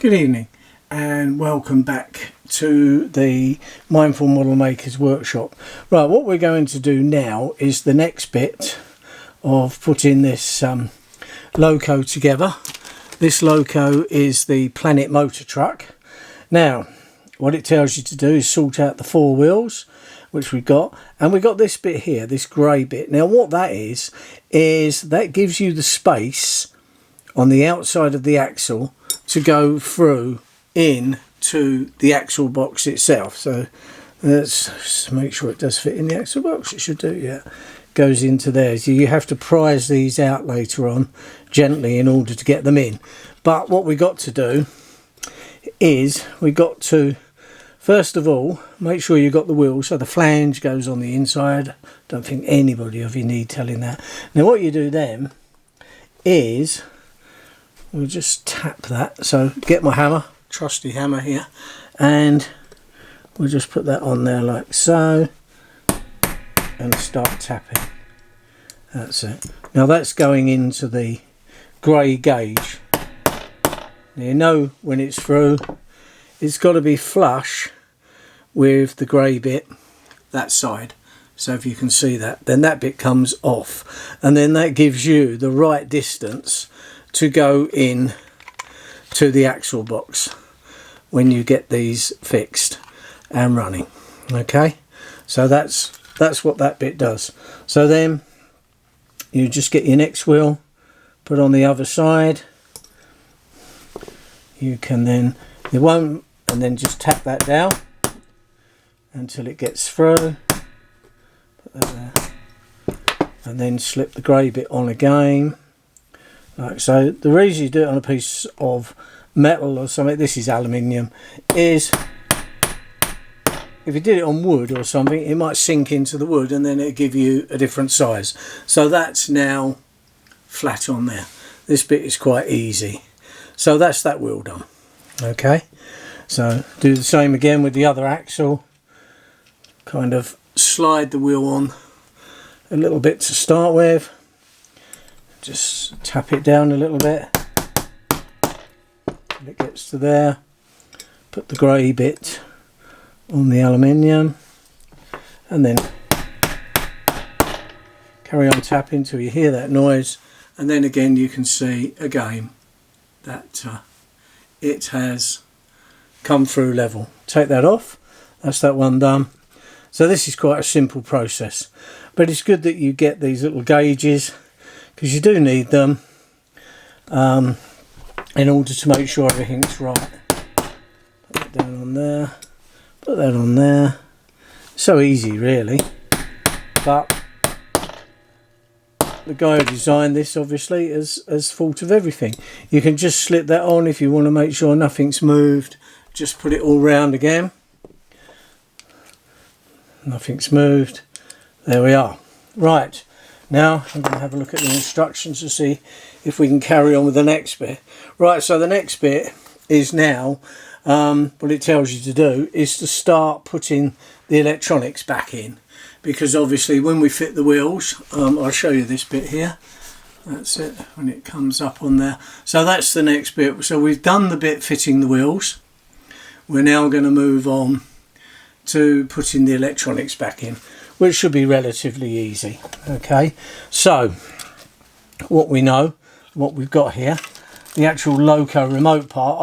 Good evening and welcome back to the Mindful Model Makers Workshop. Right, what we're going to do now is the next bit of putting this loco together. This loco is the Planet Motor Truck. Now, what it tells you to do is sort out the four wheels, which we've got, and we've got this bit here, this grey bit. Now what that is that gives you the space on the outside of the axle to go through into the axle box itself. So let's make sure it does fit in the axle box. It should do, yeah. Goes into there. So you have to prise these out later on gently in order to get them in. But what we got to do is we got to first of all make sure you've got the wheel, so the flange goes on the inside. Don't think anybody of you need telling that. Now what you do then is we'll just tap that. So get my hammer, trusty hammer here, and we'll just put that on there like so and start tapping. That's it. Now that's going into the grey gauge. Now you know when it's through, it's got to be flush with the grey bit, that side. So if you can see that, then that bit comes off, and then that gives you the right distance to go in to the axle box when you get these fixed and running. Okay, so that's what that bit does. So then you just get your next wheel, put on the other side. You can then, you won't, and then just tap that down until it gets through. Put that there, and then slip the grey bit on again. Like so. The reason you do it on a piece of metal or something, this is aluminium, is if you did it on wood or something, it might sink into the wood and then it'll give you a different size. So that's now flat on there. This bit is quite easy. So that's that wheel done. Okay, so do the same again with the other axle. Kind of slide the wheel on a little bit to start with. Just tap it down a little bit till it gets to there. Put the grey bit on the aluminium and then carry on tapping till you hear that noise, and then again you can see again that it has come through level. Take that off. That's that one done. So this is quite a simple process, but it's good that you get these little gauges, because you do need them in order to make sure everything's right. Put that down on there, put that on there. So easy really, but the guy who designed this obviously has thought of everything. You can just slip that on if you want to make sure nothing's moved. Just put it all round again. Nothing's moved. There we are. Right. Now I'm going to have a look at the instructions to see if we can carry on with the next bit. Right, so the next bit is now, what it tells you to do is to start putting the electronics back in. Because obviously when we fit the wheels, I'll show you this bit here. That's it, when it comes up on there. So that's the next bit. So we've done the bit fitting the wheels. We're now going to move on to putting the electronics back in, which should be relatively easy. Okay, so what we know, what we've got here, the actual loco remote part,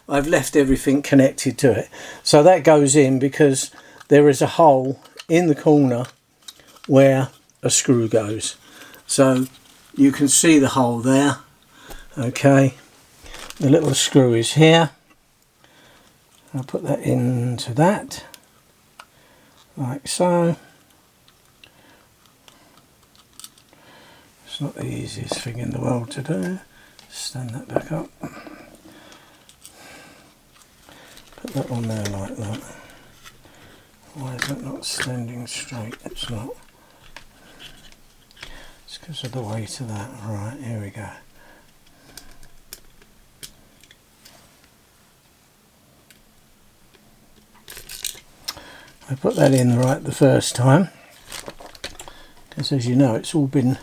I've left everything connected to it. So that goes in because there is a hole in the corner where a screw goes. So you can see the hole there. Okay, the little screw is here. I'll put that into that, like so. It's not the easiest thing in the world to do. Stand that back up. Put that on there like that. Why is it not standing straight? It's not. It's because of the weight of that. Right, here we go. I put that in right the first time, because as you know it's all been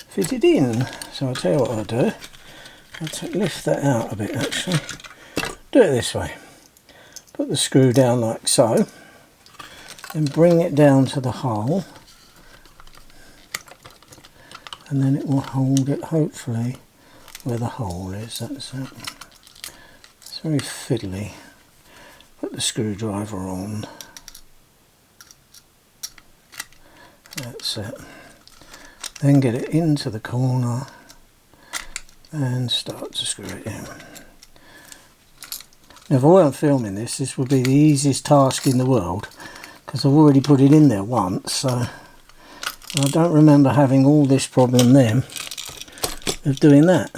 fitted in. So I'll tell you what I'll do. lift that out a bit actually. Do it this way. Put the screw down like so, then bring it down to the hole, and then it will hold it hopefully where the hole is. That's it. It's very fiddly. Put the screwdriver on. That's it. Then get it into the corner and start to screw it in. Now if I weren't filming this, this would be the easiest task in the world, because I've already put it in there once, so I don't remember having all this problem then of doing that.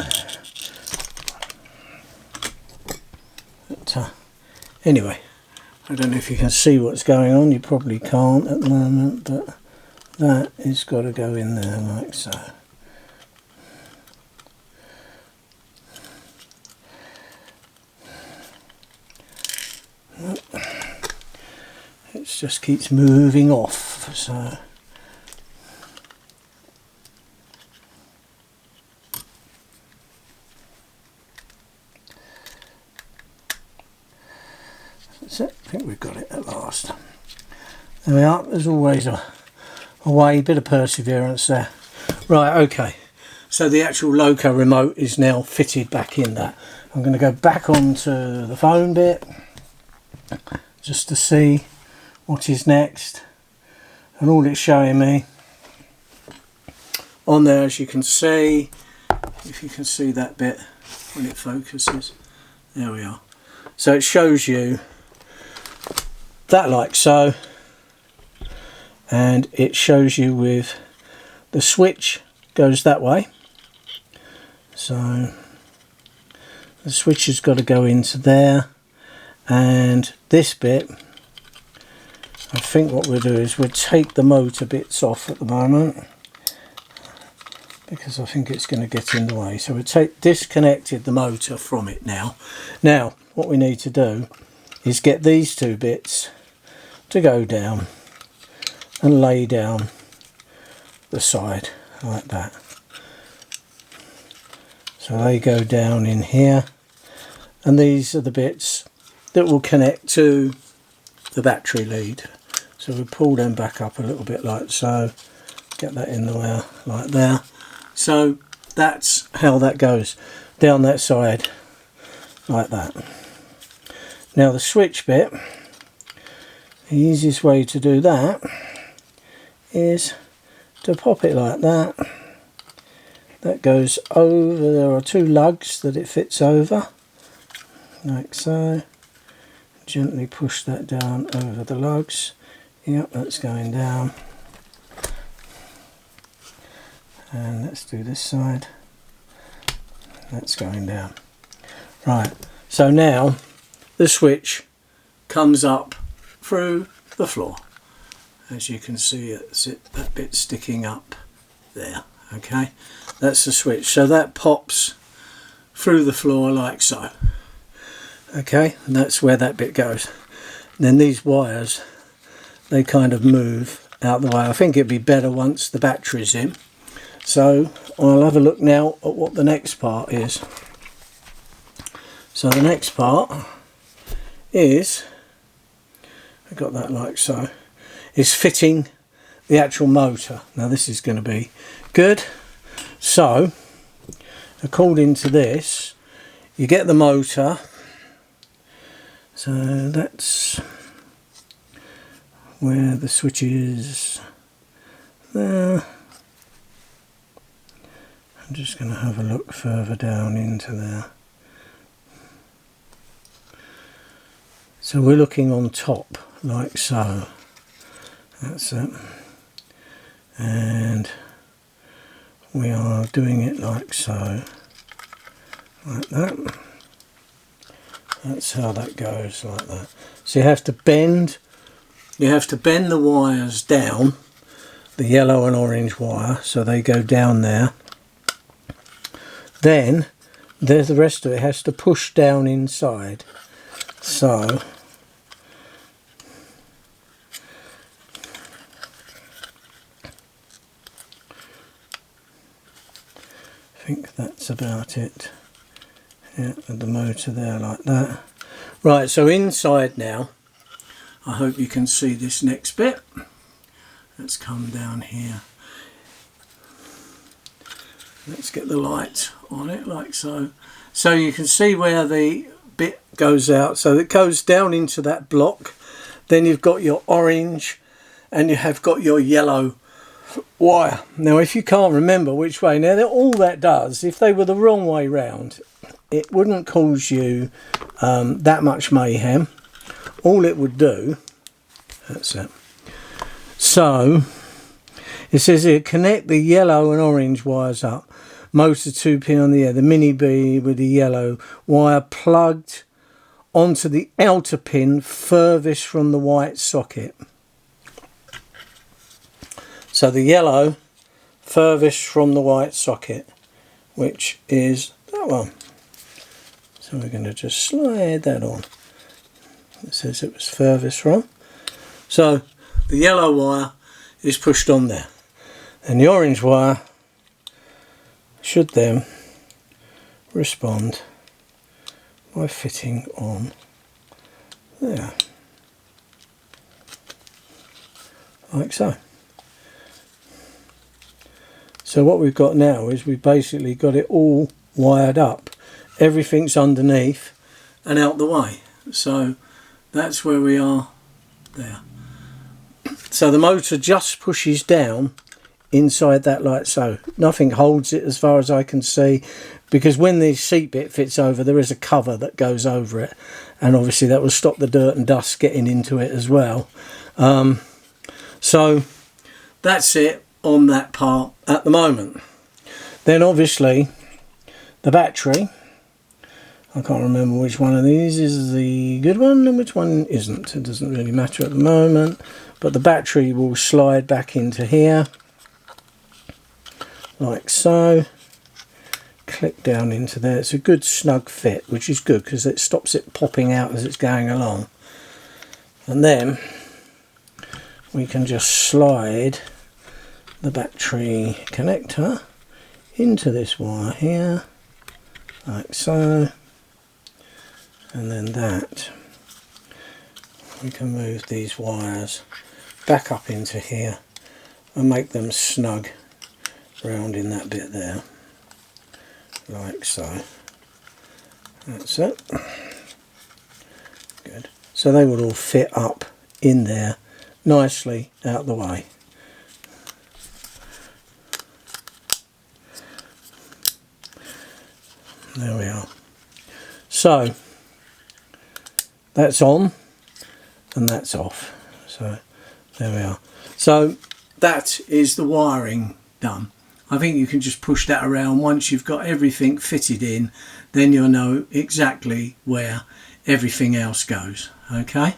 But anyway, I don't know if you can see what's going on. You probably can't at the moment, but that has got to go in there like so. It just keeps moving off, so that's it. I think we've got it at last. There we are. There's always a way, bit of perseverance there. Right, okay, so the actual Loco remote is now fitted back in that. I'm going to go back onto the phone bit just to see what is next, and all it's showing me on there, as you can see, if you can see that bit when it focuses, there we are. So it shows you that like so, and it shows you with the switch goes that way, so the switch has got to go into there, and this bit, I think what we'll do is we'll take the motor bits off at the moment, because I think it's going to get in the way. So we'll disconnected the motor from it now. Now what we need to do is get these two bits to go down and lay down the side like that. So they go down in here, and these are the bits that will connect to the battery lead. So we pull them back up a little bit like so, get that in there like there. So that's how that goes down that side like that. Now the switch bit, the easiest way to do that is to pop it like that. That goes over, there are two lugs that it fits over like so. Gently push that down over the lugs. Yep, that's going down. And let's do this side. That's going down. Right, so now the switch comes up through the floor. As you can see, that bit sticking up there. Okay, that's the switch. So that pops through the floor like so. Okay, and that's where that bit goes. And then these wires, they kind of move out the way. I think it'd be better once the battery's in. So I'll have a look now at what the next part is. So the next part is, I got that like so, is fitting the actual motor. Now this is going to be good. So according to this, you get the motor. So that's where the switch is there. I'm just going to have a look further down into there. So we're looking on top like so. That's it. And we are doing it like so. Like that. That's how that goes, like that. So you have to bend the wires down, the yellow and orange wire, so they go down there. Then there's the rest of it has to push down inside. So I think that's about it. Yeah, and the motor there like that. Right, so inside now, I hope you can see this next bit. Let's come down here. Let's get the light on it like so. So you can see where the bit goes out. So it goes down into that block. Then you've got your orange and you have got your yellow wire. Now if you can't remember which way, now all that does, if they were the wrong way round, it wouldn't cause you that much mayhem. All it would do, that's it. So it says here, connect the yellow and orange wires up. Motor 2 pin on the air, the mini B with the yellow wire plugged onto the outer pin furthest from the white socket. So the yellow furthest from the white socket, which is that one. So we're going to just slide that on. It says it was furthest from. So the yellow wire is pushed on there. And the orange wire should then respond by fitting on there. Like so. So what we've got now is we've basically got it all wired up. Everything's underneath and out the way. So that's where we are there. So the motor just pushes down inside that like so. Nothing holds it as far as I can see, because when the seat bit fits over, there is a cover that goes over it, and obviously that will stop the dirt and dust getting into it as well. So that's it on that part at the moment. Then obviously the battery, I can't remember which one of these is the good one and which one isn't. It doesn't really matter at the moment, but the battery will slide back into here like so. Click down into there. It's a good snug fit, which is good because it stops it popping out as it's going along. And then we can just slide the battery connector into this wire here like so, and then that we can move these wires back up into here and make them snug round in that bit there like so. That's it. Good. So they would all fit up in there nicely out the way. There we are. So that's on and that's off. So there we are. So that is the wiring done. I think you can just push that around. Once you've got everything fitted in, then you'll know exactly where everything else goes. Okay,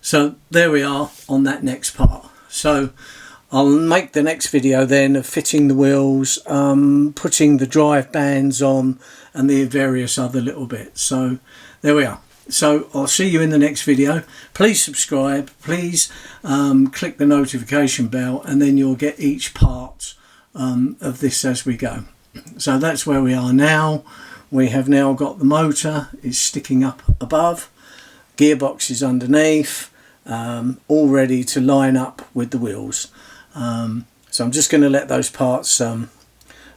so there we are on that next part. So I'll make the next video then of fitting the wheels, putting the drive bands on and the various other little bits. So there we are. So I'll see you in the next video. Please subscribe, please click the notification bell, and then you'll get each part of this as we go. So that's where we are now. We have now got the motor is sticking up above, gearbox is underneath, all ready to line up with the wheels. So I'm just going to let those parts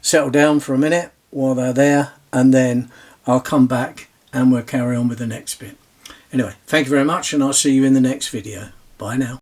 settle down for a minute while they're there, and then I'll come back and we'll carry on with the next bit. Anyway, thank you very much, and I'll see you in the next video. Bye now.